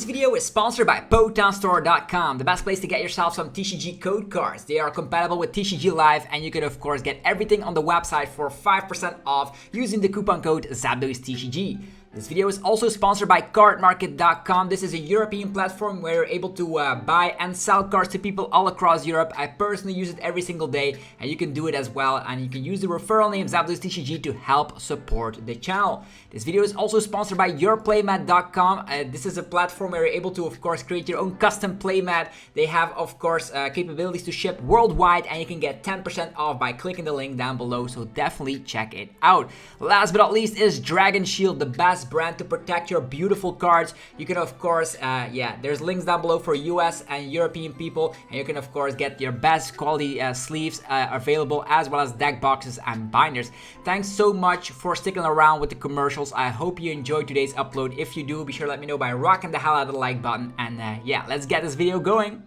Today's video is sponsored by PokemonStore.com, the best place to get yourself some TCG code cards. They are compatible with TCG Live, and you can of course get everything on the website for 5% off using the coupon code ZapDoseTCG. This video is also sponsored by cardmarket.com. This is a European platform where you're able to buy and sell cards to people all across Europe. I personally use it every single day, and you can do it as well. And you can use the referral name ZapDoseTCG to help support the channel. This video is also sponsored by yourplaymat.com. This is a platform where you're able to, of course, create your own custom playmat. They have, of course, capabilities to ship worldwide, and you can get 10% off by clicking the link down below. So definitely check it out. Last but not least is Dragon Shield, the best brand to protect your beautiful cards. You can of course there's links down below for US and European people, and you can of course get your best quality sleeves available, as well as deck boxes and binders. Thanks so much for sticking around with the commercials. I hope you enjoyed today's upload. If you do, be sure to let me know by rocking the hell out of the like button, and let's get this video going.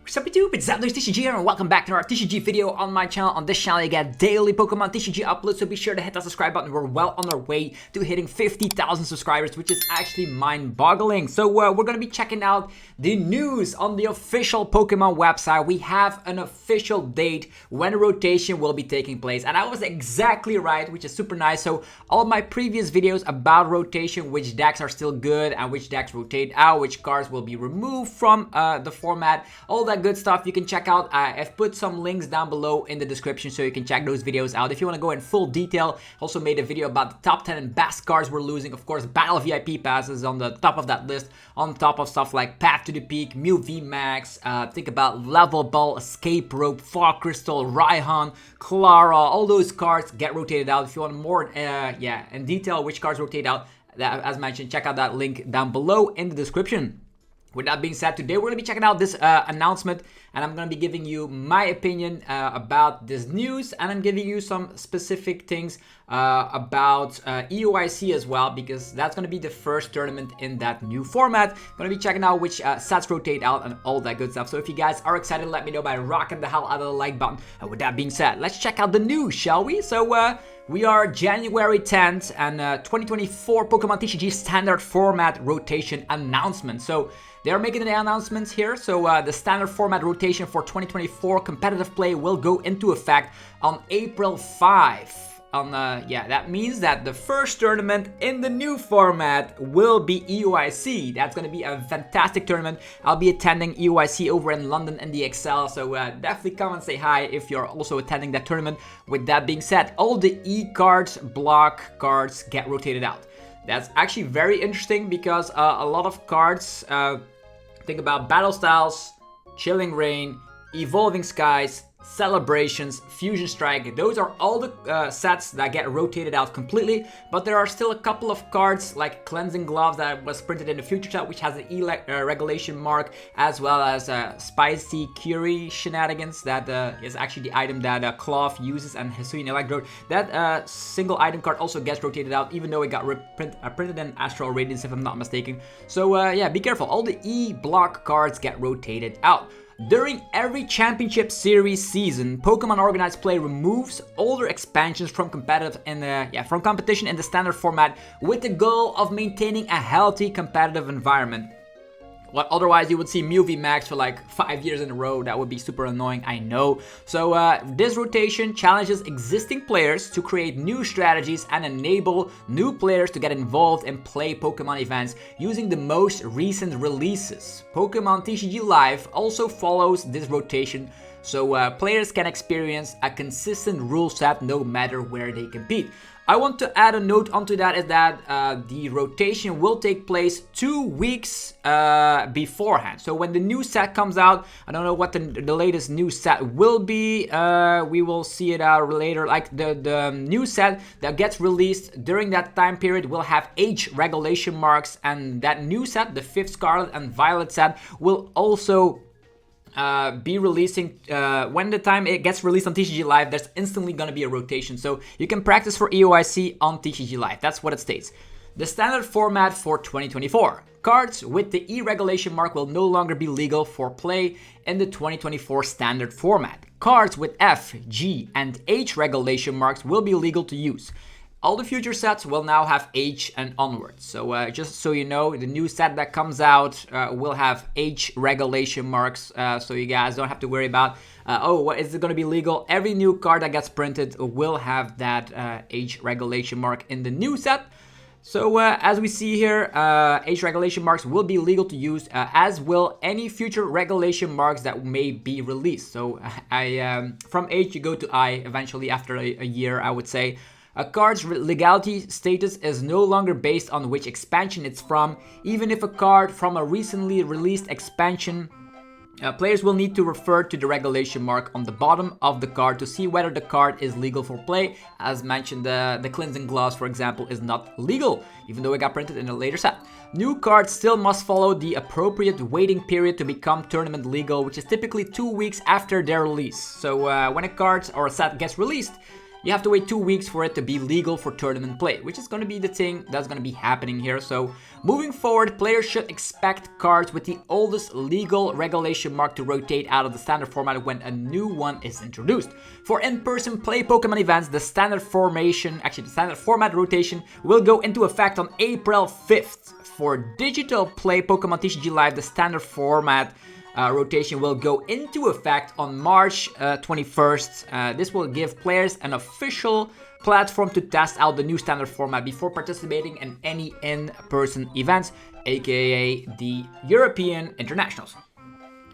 Sup YouTube, it's ZapDoseTCG here, and welcome back to our TCG video on my channel. On this channel you get daily Pokemon TCG uploads, so be sure to hit that subscribe button. We're well on our way to hitting 50,000 subscribers, which is actually mind-boggling. So we're going to be checking out the news on the official Pokemon website. We have an official date when rotation will be taking place, and I was exactly right, which is super nice. So all my previous videos about rotation, which decks are still good and which decks rotate out, which cards will be removed from the format, all that good stuff you can check out. I've put some links down below in the description so you can check those videos out if you want to go in full detail. Also made a video about the top 10 and best cards we're losing. Of course, Battle VIP passes on the top of that list, on top of stuff like Path to the Peak, Mew VMAX, think about Level Ball, Escape Rope, Fog Crystal, Raihan, Clara. All those cards get rotated out. If you want more in detail which cards rotate out, as mentioned, check out that link down below in the description. With that being said, today we're going to be checking out this announcement, and I'm going to be giving you my opinion about this news, and I'm giving you some specific things about EUIC as well, because that's going to be the first tournament in that new format. Going to be checking out which sets rotate out and all that good stuff. So if you guys are excited, let me know by rocking the hell out of the like button. And with that being said, let's check out the news, shall we? So we are January 10th, and 2024 Pokemon TCG standard format rotation announcement. So they are making the announcements here. So the standard format rotation for 2024 competitive play will go into effect on April 5. That means that the first tournament in the new format will be EUIC. That's going to be a fantastic tournament. I'll be attending EUIC over in London in the Excel, so definitely come and say hi if you're also attending that tournament. With that being said, all the E cards, block cards get rotated out. That's actually very interesting because a lot of cards, think about Battle Styles, Chilling Reign, Evolving Skies, Celebrations, Fusion Strike. Those are all the sets that get rotated out completely, but there are still a couple of cards like Cleansing Gloves that was printed in the future set, which has an E regulation mark, as well as Spicy Curie Shenanigans that is actually the item that Cloth uses, and Hisuian Electrode. That single item card also gets rotated out, even though it got printed in Astral Radiance, if I'm not mistaken. So be careful. All the E block cards get rotated out. During every championship series season, Pokemon Organized Play removes older expansions from competition in the standard format with the goal of maintaining a healthy competitive environment. What otherwise you would see Mew VMAX for like 5 years in a row. That would be super annoying, I know. So this rotation challenges existing players to create new strategies and enable new players to get involved and play Pokemon events using the most recent releases. Pokemon TCG Live also follows this rotation, so players can experience a consistent rule set no matter where they compete. I want to add a note onto that, is that the rotation will take place 2 weeks beforehand. So when the new set comes out, I don't know what the latest new set will be. We will see it out later. Like the new set that gets released during that time period will have age regulation marks, and that new set, the 5th Scarlet and Violet set, will also be releasing when the time it gets released on TCG Live. There's instantly going to be a rotation, so you can practice for EUIC on TCG Live. That's what it states. The standard format for 2024. Cards with the E regulation mark will no longer be legal for play in the 2024 standard format. Cards with F, G, and H regulation marks will be legal to use. All the future sets will now have H and onwards. So just so you know, the new set that comes out will have H regulation marks. So you guys don't have to worry about, what is it going to be legal? Every new card that gets printed will have that H regulation mark in the new set. So as we see here, H regulation marks will be legal to use, as will any future regulation marks that may be released. So from H you go to I eventually after a year, I would say. A card's legality status is no longer based on which expansion it's from. Even if a card from a recently released expansion, players will need to refer to the regulation mark on the bottom of the card to see whether the card is legal for play. As mentioned, the cleansing gloss, for example, is not legal, even though it got printed in a later set. New cards still must follow the appropriate waiting period to become tournament legal, which is typically 2 weeks after their release. So when a card or a set gets released, you have to wait 2 weeks for it to be legal for tournament play, which is going to be the thing that's going to be happening here. So moving forward, players should expect cards with the oldest legal regulation mark to rotate out of the standard format when a new one is introduced. For in-person play Pokemon events, the standard format rotation will go into effect on April 5th. For digital play Pokemon TCG Live, the standard format rotation will go into effect on March 21st. This will give players an official platform to test out the new standard format before participating in any in-person events, aka the European Internationals.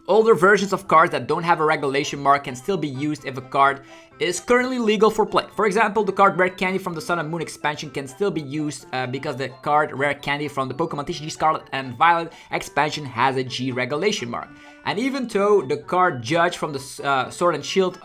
Older versions of cards that don't have a regulation mark can still be used if a card is currently legal for play. For example, the card Rare Candy from the Sun and Moon expansion can still be used because the card Rare Candy from the Pokemon TCG Scarlet and Violet expansion has a G regulation mark. And even though the card Judge from the Sword and Shield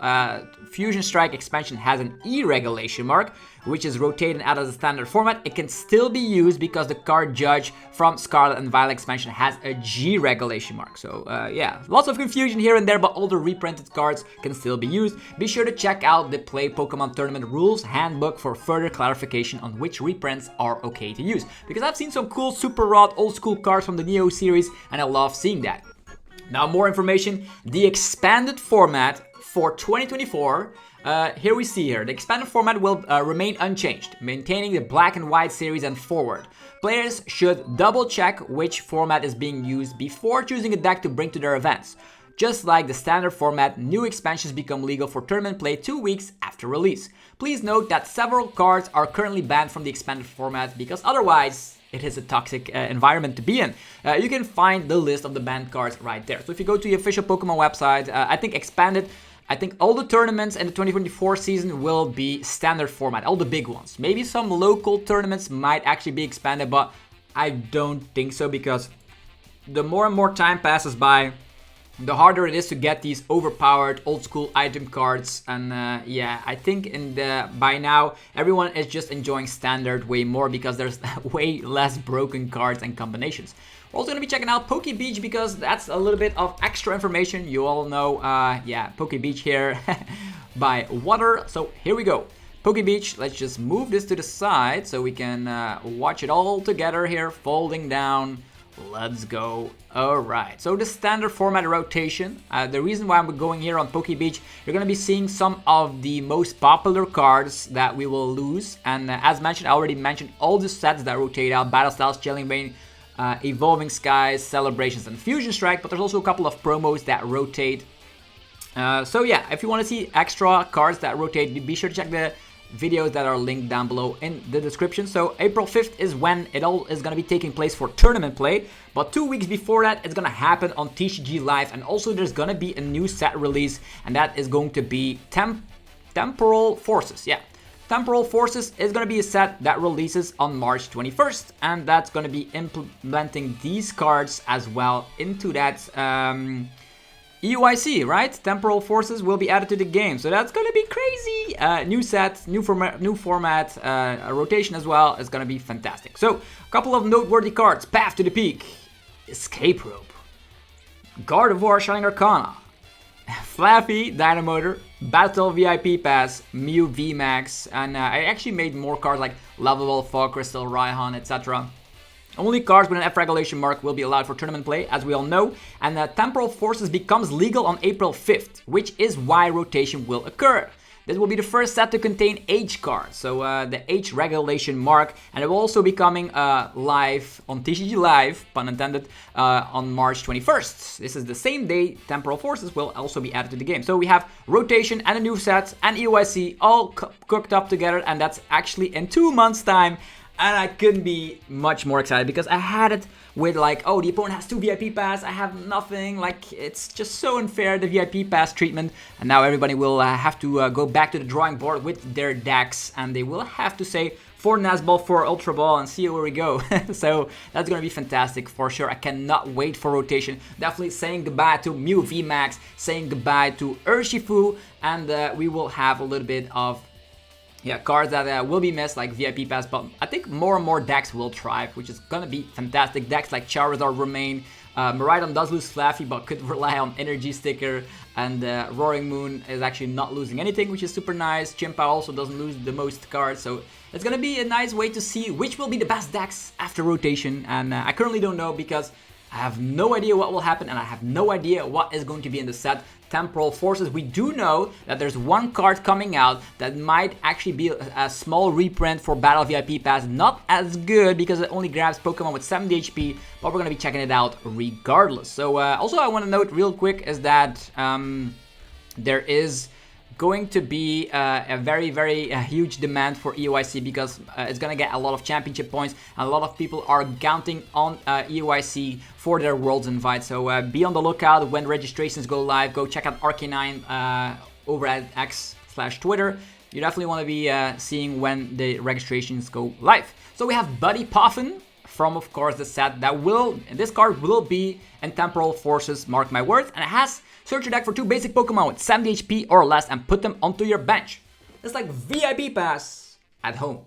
Fusion Strike expansion has an E regulation mark, which is rotated out of the standard format, it can still be used because the card Judge from Scarlet and Violet expansion has a G regulation mark. So yeah, lots of confusion here and there, but older reprinted cards can still be used. Be sure to check out the Play Pokemon Tournament Rules Handbook for further clarification on which reprints are okay to use. Because I've seen some cool super raw old school cards from the Neo series and I love seeing that. Now more information, the expanded format for 2024. Here we see here, the expanded format will remain unchanged, maintaining the black and white series and forward. Players should double check which format is being used before choosing a deck to bring to their events. Just like the standard format, new expansions become legal for tournament play 2 weeks after release. Please note that several cards are currently banned from the expanded format because otherwise it is a toxic environment to be in. You can find the list of the banned cards right there. So if you go to the official Pokemon website, I think expanded, I think all the tournaments in the 2024 season will be standard format, all the big ones. Maybe some local tournaments might actually be expanded, but I don't think so because the more and more time passes by, the harder it is to get these overpowered old school item cards. And yeah, I think by now everyone is just enjoying standard way more because there's way less broken cards and combinations. We're also going to be checking out Poke Beach because that's a little bit of extra information. You all know, yeah, Poke Beach here by Water. So here we go. Poke Beach, let's just move this to the side so we can watch it all together here, folding down. Let's go. Alright, so the standard format rotation. The reason why I'm going here on Poke Beach, you're going to be seeing some of the most popular cards that we will lose. And as mentioned, I already mentioned all the sets that rotate out: Battle Styles, Chilling Reign, Evolving Skies, Celebrations, and Fusion Strike. But there's also a couple of promos that rotate. So yeah, if you want to see extra cards that rotate, be sure to check the videos that are linked down below in the description. So April 5th is when it all is going to be taking place for tournament play, but 2 weeks before that it's going to happen on TCG Live. And also there's going to be a new set release, and that is going to be Temporal Forces. Yeah, Temporal Forces is going to be a set that releases on March 21st, and that's going to be implementing these cards as well into that EUIC, right? Temporal Forces will be added to the game, so that's gonna be crazy. New set, new format, a rotation as well. It's gonna be fantastic. So, a couple of noteworthy cards: Path to the Peak, Escape Rope, Gardevoir Shining Arcana, Flappy Dynamotor, Battle VIP Pass, Mew VMAX, and I actually made more cards like Lovable, Fog Crystal, Raihan, etc. Only cards with an F regulation mark will be allowed for tournament play, as we all know, and Temporal Forces becomes legal on April 5th, which is why rotation will occur. This will be the first set to contain H cards, so the H regulation mark, and it will also be coming live on TCG Live, pun intended, on March 21st. This is the same day Temporal Forces will also be added to the game. So we have rotation and a new set and EUIC all cooked up together, and that's actually in 2 months' time. And I couldn't be much more excited because I had it with like, oh, the opponent has 2 VIP pass, I have nothing. Like, it's just so unfair, the VIP pass treatment. And now everybody will have to go back to the drawing board with their decks, and they will have to say 4 Nazball, 4 Ultra Ball, and see where we go. So that's gonna be fantastic for sure. I cannot wait for rotation. Definitely saying goodbye to Mew VMAX, saying goodbye to Urshifu, and we will have a little bit of cards that will be missed, like VIP Pass, but I think more and more decks will thrive, which is gonna be fantastic. Decks like Charizard remain. Miraidon does lose Flaffy, but could rely on Energy Sticker, and Roaring Moon is actually not losing anything, which is super nice. Chien-pao also doesn't lose the most cards, so it's gonna be a nice way to see which will be the best decks after rotation, and I currently don't know because I have no idea what will happen, and I have no idea what is going to be in the set. Temporal Forces, we do know that there's one card coming out that might actually be a small reprint for Battle VIP Pass. Not as good because it only grabs Pokemon with 70 HP, but we're going to be checking it out regardless. So also I want to note real quick is that there is going to be a very huge demand for EUIC because it's going to get a lot of championship points, and a lot of people are counting on EUIC for their Worlds invite. So be on the lookout when registrations go live. Go check out Arcanine over at X/Twitter. You definitely want to be seeing when the registrations go live. So we have Buddy Poffin from, of course, the set that will, this card will be in Temporal Forces, mark my words, and it has search your deck for 2 basic Pokemon with 70 HP or less and put them onto your bench. It's like VIP Pass at home.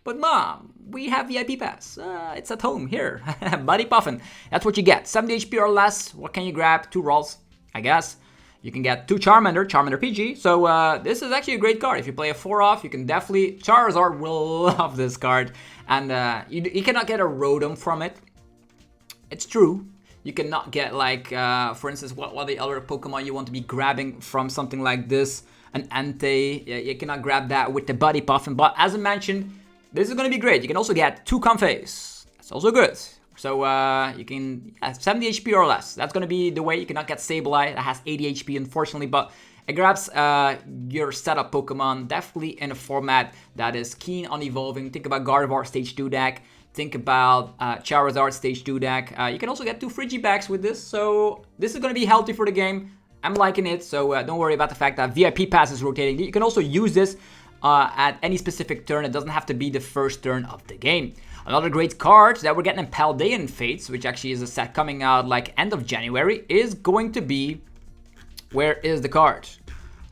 But mom, we have VIP Pass. It's at home here. Buddy Puffin. That's what you get. 70 HP or less. What can you grab? 2 Rolls, I guess. You can get 2 Charmander PG. So this is actually a great card. If you play a 4-off, you can definitely... Charizard will love this card. And you cannot get a Rotom from it. It's true. You cannot get, like, for instance, what are the other Pokemon you want to be grabbing from something like this? An Entei. You cannot grab that with the Buddy Puffin. But as I mentioned, this is going to be great. You can also get 2 Comfeys. That's also good. So you can 70 HP or less. That's going to be the way. You cannot get Sableye. That has 80 HP, unfortunately. But it grabs your setup Pokemon. Definitely in a format that is keen on evolving. Think about Gardevoir Stage 2 deck. Think about Charizard Stage 2 deck. You can also get 2 Frigibacks with this. So this is going to be healthy for the game. I'm liking it. So don't worry about the fact that VIP Pass is rotating. You can also use this at any specific turn. It doesn't have to be the first turn of the game. Another great card that we're getting in Paldean Fates, which actually is a set coming out like end of January, is going to be... Where is the card?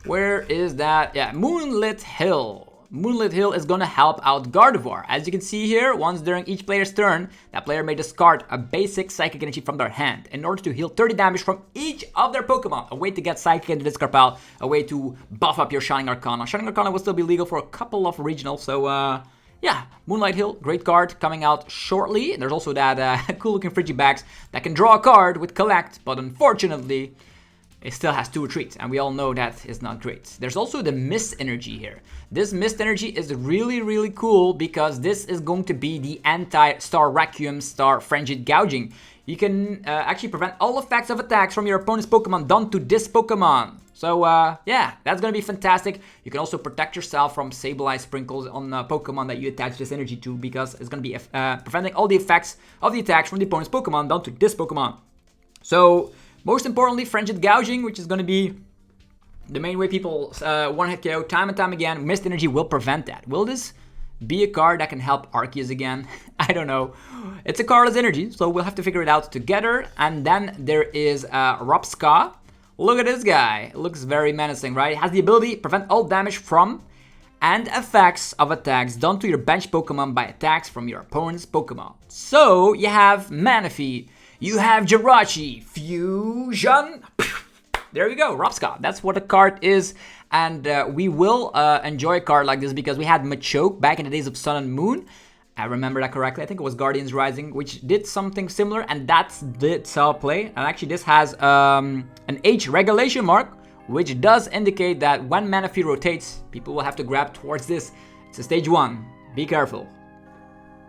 Where is that? Yeah, Moonlit Hill. Moonlit Hill is going to help out Gardevoir. As you can see here, once during each player's turn, that player may discard a basic Psychic Energy from their hand in order to heal 30 damage from each of their Pokemon. A way to get Psychic into this pile, a way to buff up your Shining Arcana. Shining Arcana will still be legal for a couple of regionals, so yeah, Moonlight Hill, great card coming out shortly. There's also that cool looking Frigibacks that can draw a card with Collect, but unfortunately, it still has 2 retreats, and we all know that is not great. There's also the Mist Energy here. This Mist Energy is really cool because this is going to be the anti-Star Requiem, Star Frenzied Gouging. You can actually prevent all effects of attacks from your opponent's Pokemon done to this Pokemon. So yeah, that's going to be fantastic. You can also protect yourself from Sableye Sprinkles on Pokemon that you attach this energy to, because it's going to be preventing all the effects of the attacks from the opponent's Pokemon done to this Pokemon. So... most importantly, Frenzied Gouging, which is going to be the main way people one-hit KO time and time again. Mist Energy will prevent that. Will this be a card that can help Arceus again? I don't know. It's a cardless energy, so we'll have to figure it out together. And then there is Robska. Look at this guy. It looks very menacing, right? It has the ability to prevent all damage from and effects of attacks done to your bench Pokemon by attacks from your opponent's Pokemon. So you have Manaphy. You have Jirachi, Fusion. There we go, Robska. That's what the card is And we will enjoy a card like this because we had Machoke back in the days of Sun and Moon. I remember that correctly. I think it was Guardians Rising, which did something similar, and that's the cell play. And actually, this has an H regulation mark, which does indicate that when Manaphy rotates, people will have to grab towards this. It's a stage 1. Be careful.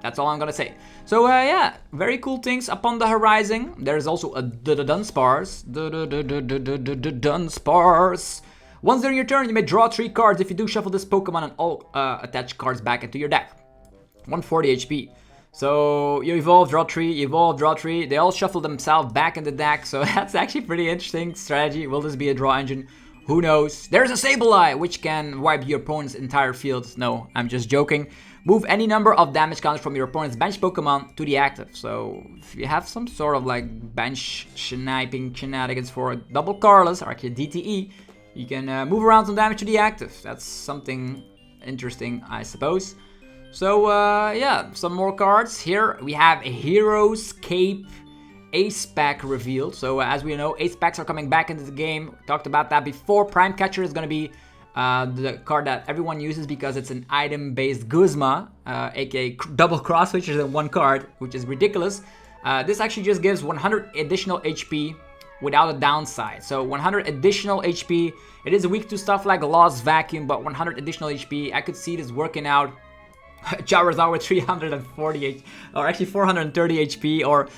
That's all I'm gonna say. So yeah, very cool things upon the horizon. There's also a Dunsparce. Dunsparce. Once during your turn, you may draw 3 cards. If you do, shuffle this Pokemon and all attached cards back into your deck. 140 HP. So you evolve, draw 3, evolve, draw 3. They all shuffle themselves back in the deck. So that's actually pretty interesting strategy. Will this be a draw engine? Who knows? There's a Sableye, which can wipe your opponent's entire field. No, I'm just joking. Move any number of damage counters from your opponent's bench Pokemon to the active. So if you have some sort of like bench sniping shenanigans for a double Carlos or actually DTE, you can move around some damage to the active. That's something interesting, I suppose. So yeah, some more cards. Here we have a Hero's Cape Ace Pack revealed. So as we know, Ace Packs are coming back into the game. We talked about that before. Prime Catcher is going to be the card that everyone uses because it's an item-based Guzma, aka double cross, which is in 1 card, which is ridiculous. This actually just gives 100 additional HP without a downside. So 100 additional HP. It is weak to stuff like Lost Vacuum, but 100 additional HP. I could see this working out. Charizard with 340 or actually 430 HP, or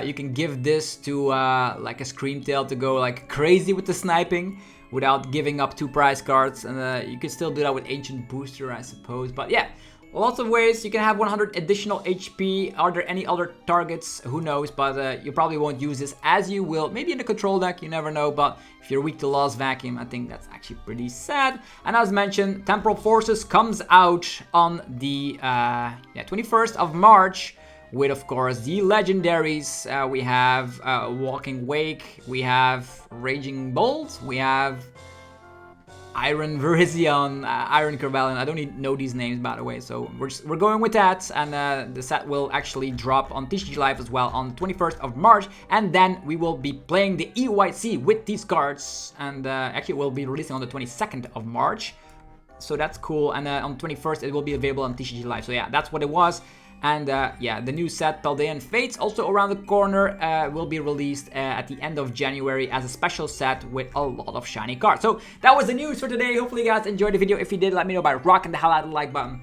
you can give this to like a Screamtail to go like crazy with the sniping without giving up 2 prize cards, and you can still do that with Ancient Booster, I suppose. But yeah, lots of ways you can have 100 additional HP. Are there any other targets? Who knows, but you probably won't use this, as you will maybe in the control deck, you never know. But if you're weak to Lost Vacuum, I think that's actually pretty sad. And as mentioned, Temporal Forces comes out on the 21st of March with, of course, the legendaries. We have Walking Wake, we have Raging Bolt, we have Iron Virizion, Iron Corvallion. I don't even know these names, by the way, so we're going with that. And the set will actually drop on TCG Live as well on the 21st of March, and then we will be playing the EUIC with these cards, and actually we'll be releasing on the 22nd of March, so that's cool. And on the 21st it will be available on TCG Live. So yeah, that's what it was. And yeah, the new set, Paldean Fates, also around the corner, will be released at the end of January as a special set with a lot of shiny cards. So that was the news for today. Hopefully you guys enjoyed the video. If you did, let me know by rocking the hell out of the like button.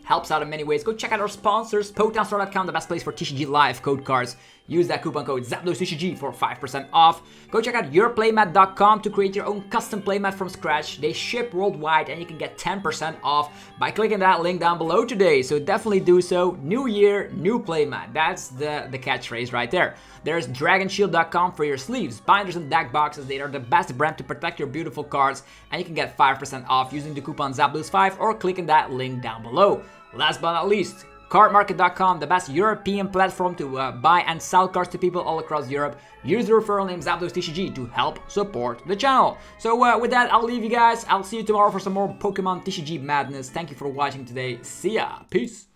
Helps out in many ways. Go check out our sponsors, PokemonStore.com, the best place for TCG Live code cards. Use that coupon code ZapdosTCG for 5% off. Go check out yourplaymat.com to create your own custom playmat from scratch. They ship worldwide and you can get 10% off by clicking that link down below today. So definitely do so. New year, new playmat. That's the catchphrase right there. There's DragonShield.com for your sleeves, binders, and deck boxes. They are the best brand to protect your beautiful cards, and you can get 5% off using the coupon ZapDos5 or clicking that link down below. Last but not least, Cardmarket.com, the best European platform to buy and sell cards to people all across Europe. Use the referral name ZapdosTCG to help support the channel. So with that, I'll leave you guys. I'll see you tomorrow for some more Pokemon TCG madness. Thank you for watching today. See ya. Peace.